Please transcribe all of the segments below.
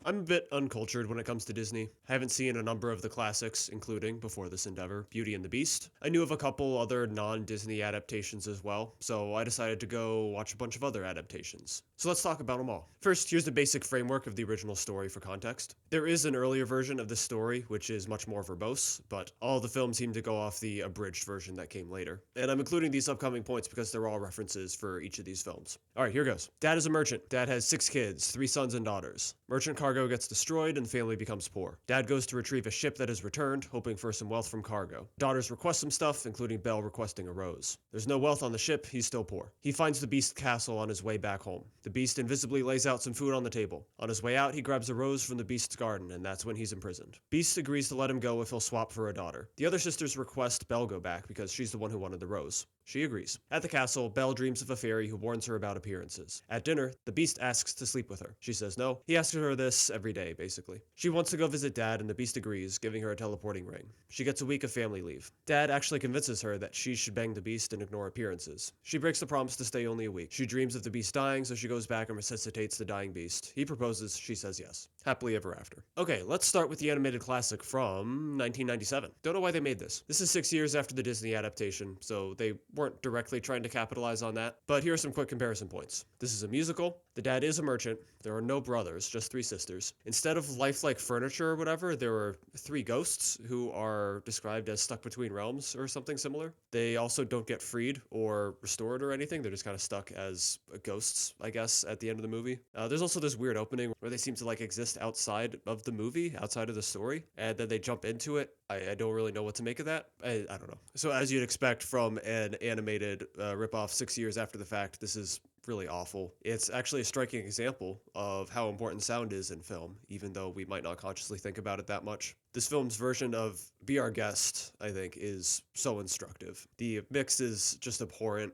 I'm a bit uncultured when it comes to Disney. I haven't seen a number of the classics, including, before this endeavor, Beauty and the Beast. I knew of a couple other non-Disney adaptations as well, so I decided to go watch a bunch of other adaptations. So let's talk about them all. First, here's the basic framework of the original story for context. There is an earlier version of this story, which is much more verbose, but all the films seem to go off the abridged version that came later. And I'm including these upcoming points because they're all references for each of these films. Alright, here goes. Dad is a merchant. Dad has 6 kids, 3 sons and daughters. Merchant cargo gets destroyed and the family becomes poor. Dad goes to retrieve a ship that is returned, hoping for some wealth from cargo. Daughters request some stuff, including Belle requesting a rose. There's no wealth on the ship, he's still poor. He finds the Beast castle on his way back home. The Beast invisibly lays out some food on the table. On his way out, he grabs a rose from the Beast's garden, and that's when he's imprisoned. Beast agrees to let him go if he'll swap for a daughter. The other sisters request Belle go back because she's the one who wanted the rose. She agrees. At the castle, Belle dreams of a fairy who warns her about appearances. At dinner, the Beast asks to sleep with her. She says no. He asks her this every day, basically. She wants to go visit Dad, and the Beast agrees, giving her a teleporting ring. She gets a week of family leave. Dad actually convinces her that she should bang the Beast and ignore appearances. She breaks the promise to stay only a week. She dreams of the Beast dying, so she goes back and resuscitates the dying Beast. He proposes, she says yes. Happily ever after. Okay, let's start with the animated classic from 1997. Don't know why they made this. This is 6 years after the Disney adaptation, so they weren't directly trying to capitalize on that, but here are some quick comparison points. This is a musical. The dad is a merchant. There are no brothers, just 3 sisters. Instead of lifelike furniture or whatever, there are 3 ghosts who are described as stuck between realms or something similar. They also don't get freed or restored or anything. They're just kind of stuck as ghosts, I guess, at the end of the movie. There's also this weird opening where they seem to like exist outside of the movie, outside of the story, and then they jump into it. I don't really know what to make of that. I don't know. So as you'd expect from an animated ripoff 6 years after the fact, this is really awful. It's actually a striking example of how important sound is in film, even though we might not consciously think about it that much. This film's version of Be Our Guest, I think, is so instructive. The mix is just abhorrent.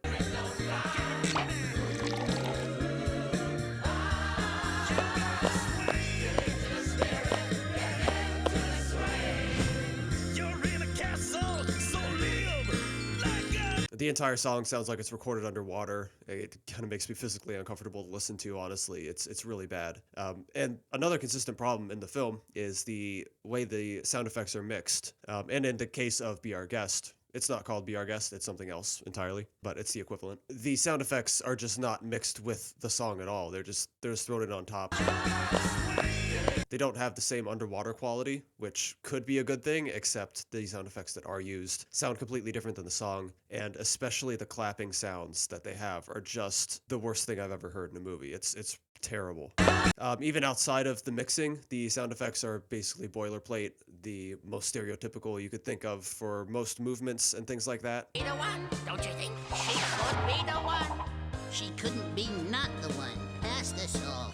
The entire song sounds like it's recorded underwater. It kind of makes me physically uncomfortable to listen to, honestly. It's really bad. And another consistent problem in the film is the way the sound effects are mixed. And in the case of Be Our Guest, it's not called Be Our Guest, it's something else entirely, but it's the equivalent. The sound effects are just not mixed with the song at all. They're just thrown in on top. They don't have the same underwater quality, which could be a good thing, except the sound effects that are used sound completely different than the song, and especially the clapping sounds that they have are just the worst thing I've ever heard in a movie. It's terrible. Even outside of the mixing, the sound effects are basically boilerplate, the most stereotypical you could think of for most movements and things like that. Be the one, don't you think? She could be the one. She couldn't be not the one. Pass the salt.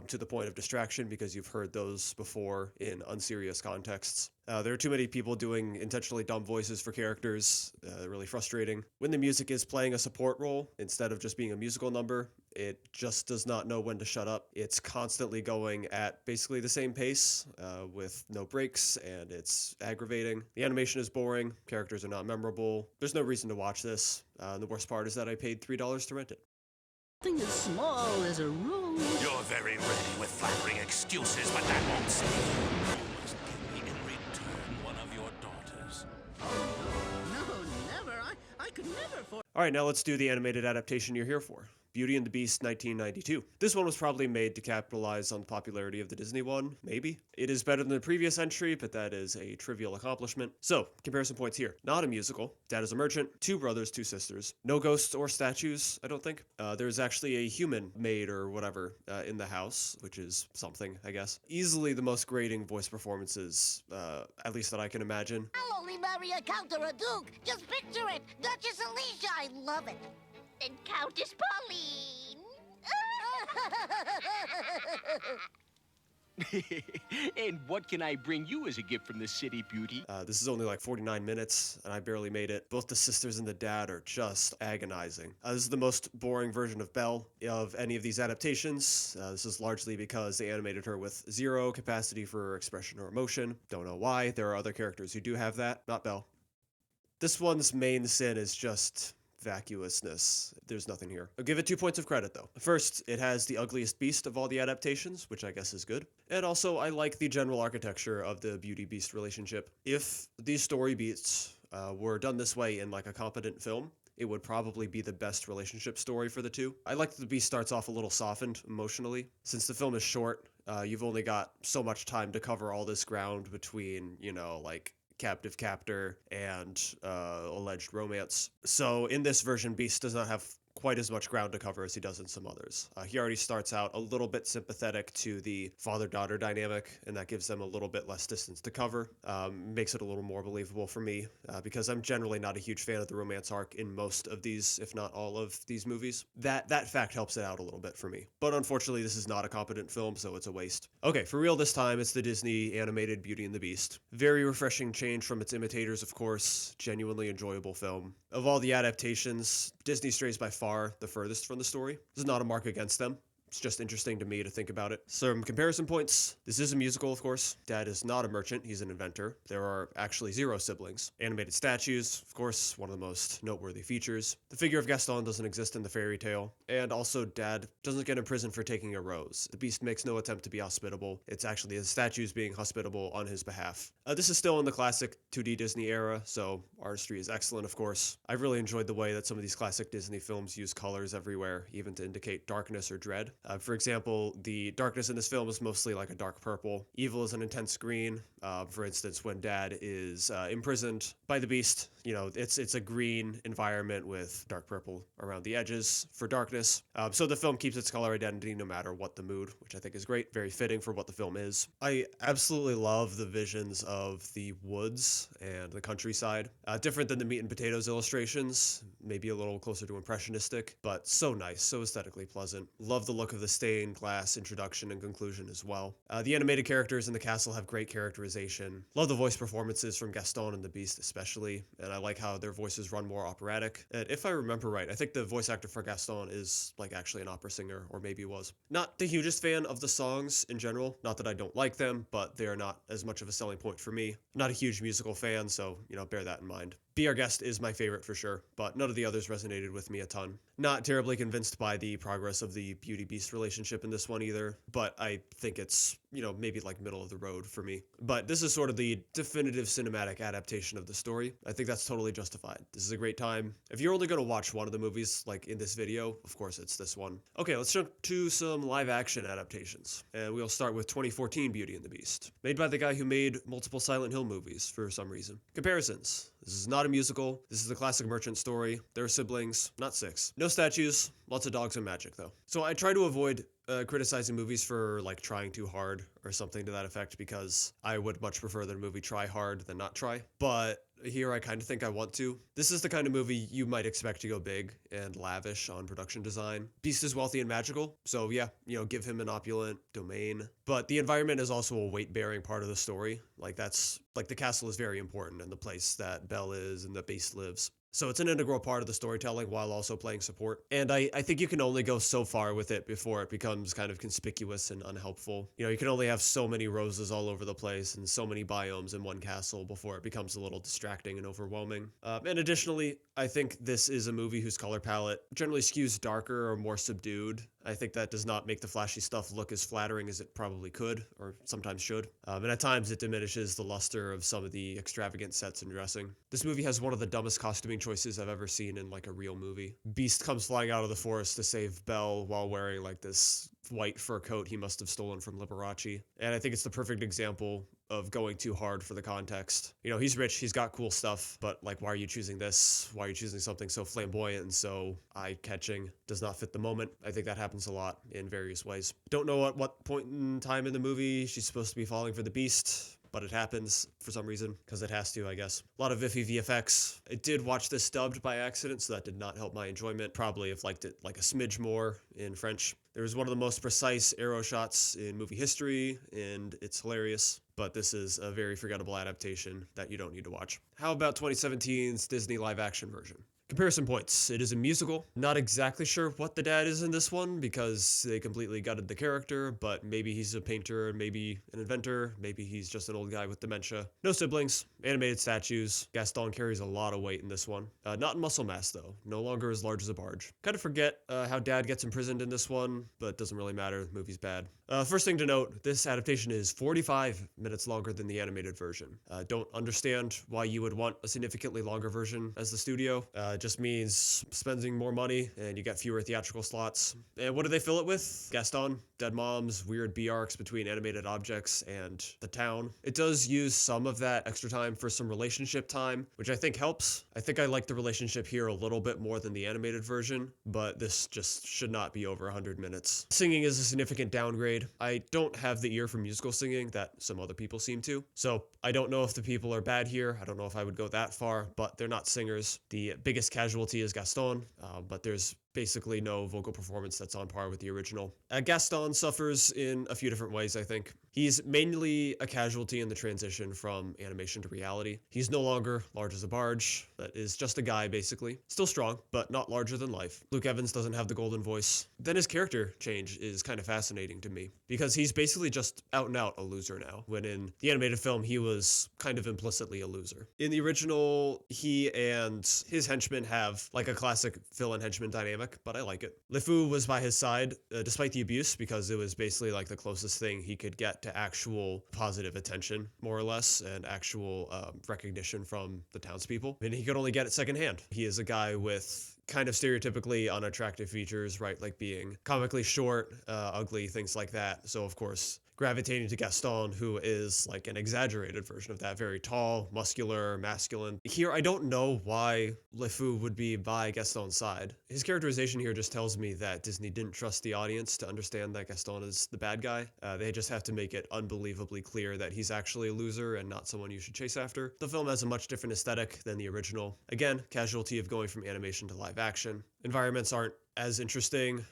To the point of distraction because you've heard those before in unserious contexts. There are too many people doing intentionally dumb voices for characters, really frustrating. When the music is playing a support role instead of just being a musical number, it just does not know when to shut up. It's constantly going at basically the same pace with no breaks, and it's aggravating. The animation is boring, characters are not memorable. There's no reason to watch this. The worst part is that I paid $3 to rent it. Something as small as a rose. You're very ready with flattering excuses, but that won't save you. You must give me in return one of your daughters. No, never. I could never for. Alright, now let's do the animated adaptation you're here for. Beauty and the Beast 1992. This one was probably made to capitalize on the popularity of the Disney one, maybe. It is better than the previous entry, but that is a trivial accomplishment. So, comparison points here. Not a musical. Dad is a merchant. 2 brothers, 2 sisters. No ghosts or statues, I don't think. There's actually a human maid or whatever in the house, which is something, I guess. Easily the most grating voice performances, at least that I can imagine. I'll only marry a count or a duke. Just picture it. Duchess Alicia, I love it. And Countess Pauline. And what can I bring you as a gift from the city, Beauty? This is only like 49 minutes, and I barely made it. Both the sisters and the dad are just agonizing. This is the most boring version of Belle of any of these adaptations. This is largely because they animated her with 0 capacity for expression or emotion. Don't know why. There are other characters who do have that, not Belle. This one's main sin is just vacuousness. There's nothing here. I'll give it 2 points of credit though. First, it has the ugliest beast of all the adaptations, which I guess is good. And also, I like the general architecture of the Beauty Beast relationship. If these story beats were done this way in like a competent film, it would probably be the best relationship story for the two. I like that the beast starts off a little softened emotionally. Since the film is short, you've only got so much time to cover all this ground between, like captive captor and alleged romance. So in this version, Beast does not have quite as much ground to cover as he does in some others. He already starts out a little bit sympathetic to the father-daughter dynamic, and that gives them a little bit less distance to cover. Makes it a little more believable for me, because I'm generally not a huge fan of the romance arc in most of these, if not all of these movies. That fact helps it out a little bit for me. But unfortunately, this is not a competent film, so it's a waste. Okay, for real this time, it's the Disney animated Beauty and the Beast. Very refreshing change from its imitators, of course. Genuinely enjoyable film. Of all the adaptations, Disney strays by far the furthest from the story. This is not a mark against them. It's just interesting to me to think about it. Some comparison points. This is a musical, of course. Dad is not a merchant, he's an inventor. There are actually 0 siblings. Animated statues, of course, one of the most noteworthy features. The figure of Gaston doesn't exist in the fairy tale. And also, Dad doesn't get in prison for taking a rose. The Beast makes no attempt to be hospitable. It's actually the statues being hospitable on his behalf. This is still in the classic 2D Disney era, so artistry is excellent, of course. I've really enjoyed the way that some of these classic Disney films use colors everywhere, even to indicate darkness or dread. For example, the darkness in this film is mostly like a dark purple. Evil is an intense green. For instance, when Dad is imprisoned by the Beast, it's a green environment with dark purple around the edges for darkness. So the film keeps its color identity no matter what the mood, which I think is great. Very fitting for what the film is. I absolutely love the visions of the woods and the countryside. Different than the meat and potatoes illustrations, maybe a little closer to impressionistic, but so nice, so aesthetically pleasant. Love the look of the stained glass introduction and conclusion as well. The animated characters in the castle have great characterization. Love the voice performances from Gaston and the Beast especially, and I like how their voices run more operatic. And if I remember right, I think the voice actor for Gaston is like actually an opera singer, or maybe was. Not the hugest fan of the songs in general, not that I don't like them, but they are not as much of a selling point for me. Not a huge musical fan, so, bear that in mind. Be Our Guest is my favorite for sure, but none of the others resonated with me a ton. Not terribly convinced by the progress of the Beauty-Beast relationship in this one either, but I think it's, maybe like middle of the road for me. But this is sort of the definitive cinematic adaptation of the story. I think that's totally justified. This is a great time. If you're only going to watch one of the movies, like in this video, of course it's this one. Okay, let's jump to some live-action adaptations. And we'll start with 2014 Beauty and the Beast, made by the guy who made multiple Silent Hill movies for some reason. Comparisons. This is not a musical. This is the classic merchant story. There are siblings, not 6. No statues, lots of dogs and magic though. So I try to avoid criticizing movies for like trying too hard or something to that effect, because I would much prefer that a movie try hard than not try. But here I kind of think I want to. This is the kind of movie you might expect to go big and lavish on production design. Beast is wealthy and magical, so yeah, give him an opulent domain. But the environment is also a weight-bearing part of the story. Like the castle is very important, and the place that Belle is and the Beast lives. So it's an integral part of the storytelling while also playing support. And I think you can only go so far with it before it becomes kind of conspicuous and unhelpful. You can only have so many roses all over the place and so many biomes in one castle before it becomes a little distracting and overwhelming. And additionally, I think this is a movie whose color palette generally skews darker or more subdued. I think that does not make the flashy stuff look as flattering as it probably could, or sometimes should. And at times it diminishes the luster of some of the extravagant sets and dressing. This movie has one of the dumbest costuming choices I've ever seen in like a real movie. Beast comes flying out of the forest to save Belle while wearing like this white fur coat he must have stolen from Liberace. And I think it's the perfect example of going too hard for the context. He's rich, he's got cool stuff, but like, why are you choosing this? Why are you choosing something so flamboyant and so eye-catching? Does not fit the moment. I think that happens a lot in various ways. Don't know at what point in time in the movie she's supposed to be falling for the Beast, but it happens for some reason, because it has to, I guess. A lot of iffy VFX. I did watch this dubbed by accident, so that did not help my enjoyment. Probably have liked it like a smidge more in French. There was one of the most precise arrow shots in movie history, and it's hilarious. But this is a very forgettable adaptation that you don't need to watch. How about 2017's Disney live-action version? Comparison points. It is a musical. Not exactly sure what the dad is in this one because they completely gutted the character, but maybe he's a painter, maybe an inventor, maybe he's just an old guy with dementia. No siblings, animated statues. Gaston carries a lot of weight in this one. Not in muscle mass though, no longer as large as a barge. Kind of forget how dad gets imprisoned in this one, but doesn't really matter, the movie's bad. First thing to note, this adaptation is 45 minutes longer than the animated version. Don't understand why you would want a significantly longer version as the studio. Just means spending more money and you get fewer theatrical slots. And what do they fill it with? Gaston, dead moms, weird B arcs between animated objects and the town. It does use some of that extra time for some relationship time, which I think helps. I think I like the relationship here a little bit more than the animated version, but this just should not be over 100 minutes. Singing is a significant downgrade. I don't have the ear for musical singing that some other people seem to, so I don't know if the people are bad here. I don't know if I would go that far, but they're not singers. The biggest casualty is Gaston, but there's basically no vocal performance that's on par with the original. Gaston suffers in a few different ways, I think. He's mainly a casualty in the transition from animation to reality. He's no longer large as a barge, but is just a guy, basically. Still strong, but not larger than life. Luke Evans doesn't have the golden voice. Then his character change is kind of fascinating to me, because he's basically just out and out a loser now, when in the animated film, he was kind of implicitly a loser. In the original, he and his henchmen have like a classic villain henchman dynamic, but I like it. LeFou was by his side, despite the abuse, because it was basically like the closest thing he could get to actual positive attention, more or less, and actual recognition from the townspeople. And he could only get it secondhand. He is a guy with kind of stereotypically unattractive features, right? Like being comically short, ugly, things like that. So, of course, gravitating to Gaston, who is like an exaggerated version of that, very tall, muscular, masculine. Here, I don't know why LeFou would be by Gaston's side. His characterization here just tells me that Disney didn't trust the audience to understand that Gaston is the bad guy. They just have to make it unbelievably clear that he's actually a loser and not someone you should chase after. The film has a much different aesthetic than the original. Again, casualty of going from animation to live action. Environments aren't as interesting.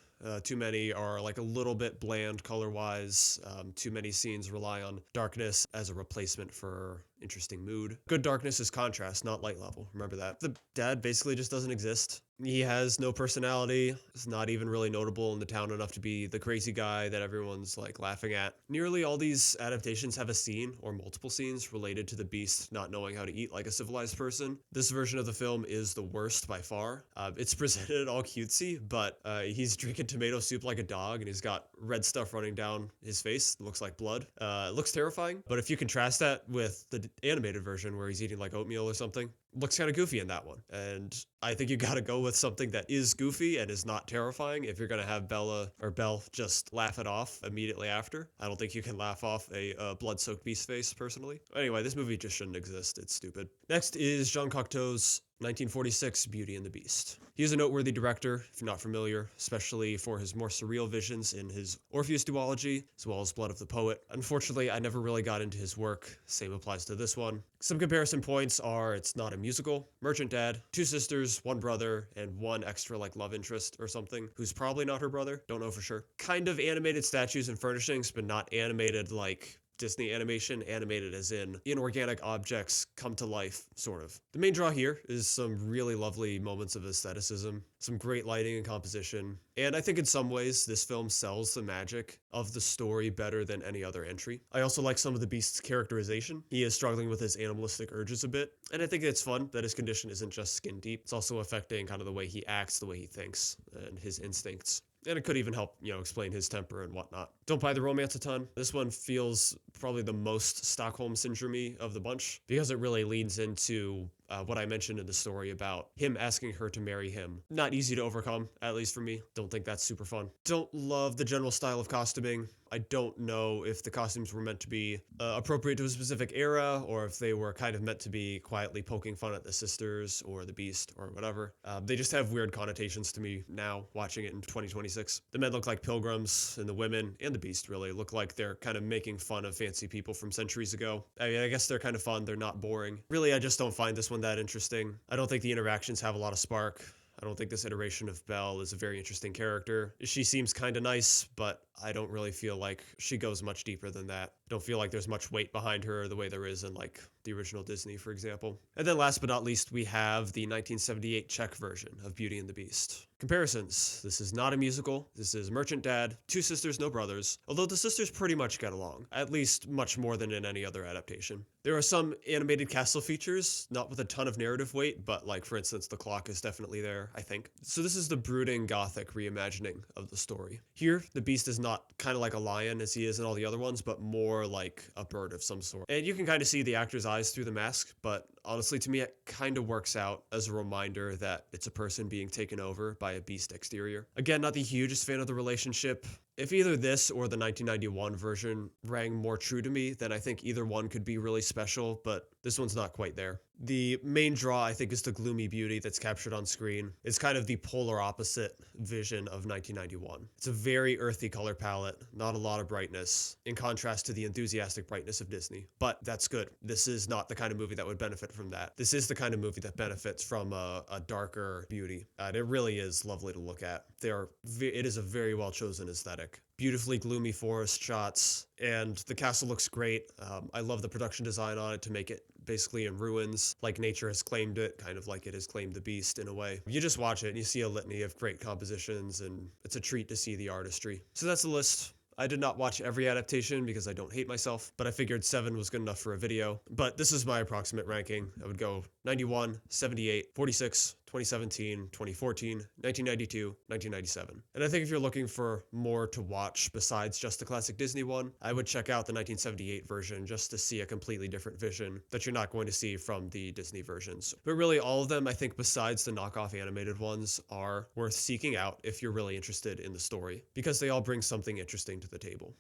Too many are like a little bit bland color-wise. Too many scenes rely on darkness as a replacement for interesting mood. Good darkness is contrast, not light level. Remember that. The dad basically just doesn't exist. He has no personality. It's not even really notable in the town enough to be the crazy guy that everyone's like laughing at. Nearly all these adaptations have a scene or multiple scenes related to the beast not knowing how to eat like a civilized person. This version of the film is the worst by far. It's presented all cutesy, but he's drinking tomato soup like a dog and he's got red stuff running down his face. It looks like blood. It looks terrifying, but if you contrast that with the animated version where he's eating like oatmeal or something, looks kind of goofy in that one. And I think you gotta go with something that is goofy and is not terrifying if you're gonna have Belle just laugh it off immediately after. I don't think you can laugh off a blood-soaked beast face, personally. Anyway, this movie just shouldn't exist. It's stupid. Next is Jean Cocteau's 1946 Beauty and the Beast. He is a noteworthy director, if you're not familiar, especially for his more surreal visions in his Orpheus duology, as well as Blood of the Poet. Unfortunately, I never really got into his work. Same applies to this one. Some comparison points are it's not a musical, merchant dad, two sisters, one brother, and one extra like love interest or something, who's probably not her brother, don't know for sure. Kind of animated statues and furnishings, but not animated like Disney animation, animated as in inorganic objects come to life, sort of. The main draw here is some really lovely moments of aestheticism, some great lighting and composition, and I think in some ways this film sells the magic of the story better than any other entry. I also like some of the Beast's characterization. He is struggling with his animalistic urges a bit, and I think it's fun that his condition isn't just skin deep, it's also affecting kind of the way he acts, the way he thinks, and his instincts. And it could even help, explain his temper and whatnot. Don't buy the romance a ton. This one feels probably the most Stockholm syndrome-y of the bunch because it really leans into what I mentioned in the story about him asking her to marry him. Not easy to overcome, at least for me. Don't think that's super fun. Don't love the general style of costuming. I don't know if the costumes were meant to be appropriate to a specific era or if they were kind of meant to be quietly poking fun at the sisters or the Beast or whatever. They just have weird connotations to me now, watching it in 2026. The men look like pilgrims and the women and the Beast really look like they're kind of making fun of fancy people from centuries ago. I mean, I guess they're kind of fun. They're not boring. Really, I just don't find this one that interesting. I don't think the interactions have a lot of spark. I don't think this iteration of Belle is a very interesting character. She seems kind of nice, but I don't really feel like she goes much deeper than that. I don't feel like there's much weight behind her the way there is in like the original Disney, for example. And then last but not least, we have the 1978 Czech version of Beauty and the Beast. Comparisons. This is not a musical. This is Merchant Dad, two sisters, no brothers, although the sisters pretty much get along, at least much more than in any other adaptation. There are some animated castle features, not with a ton of narrative weight, but like for instance, the clock is definitely there, I think. So this is the brooding gothic reimagining of the story. Here, the Beast is not kind of like a lion as he is in all the other ones, but more like a bird of some sort. And you can kind of see the actor's eyes through the mask, but honestly, to me, it kind of works out as a reminder that it's a person being taken over by a beast exterior. Again, not the hugest fan of the relationship. If either this or the 1991 version rang more true to me, then I think either one could be really special, but this one's not quite there. The main draw, I think, is the gloomy beauty that's captured on screen. It's kind of the polar opposite vision of 1991. It's a very earthy color palette, not a lot of brightness, in contrast to the enthusiastic brightness of Disney. But that's good. This is not the kind of movie that would benefit from that. This is the kind of movie that benefits from a darker beauty. And it really is lovely to look at. It is a very well chosen aesthetic. Beautifully gloomy forest shots, and the castle looks great. I love the production design on it to make it basically in ruins, like nature has claimed it, kind of like it has claimed the Beast in a way. You just watch it and you see a litany of great compositions, and it's a treat to see the artistry. So that's the list. I did not watch every adaptation because I don't hate myself, but I figured 7 was good enough for a video. But this is my approximate ranking. I would go 91, 78, 46, 2017, 2014, 1992, 1997. And I think if you're looking for more to watch besides just the classic Disney one, I would check out the 1978 version just to see a completely different vision that you're not going to see from the Disney versions. But really, all of them, I think, besides the knockoff animated ones, are worth seeking out if you're really interested in the story, because they all bring something interesting to the table.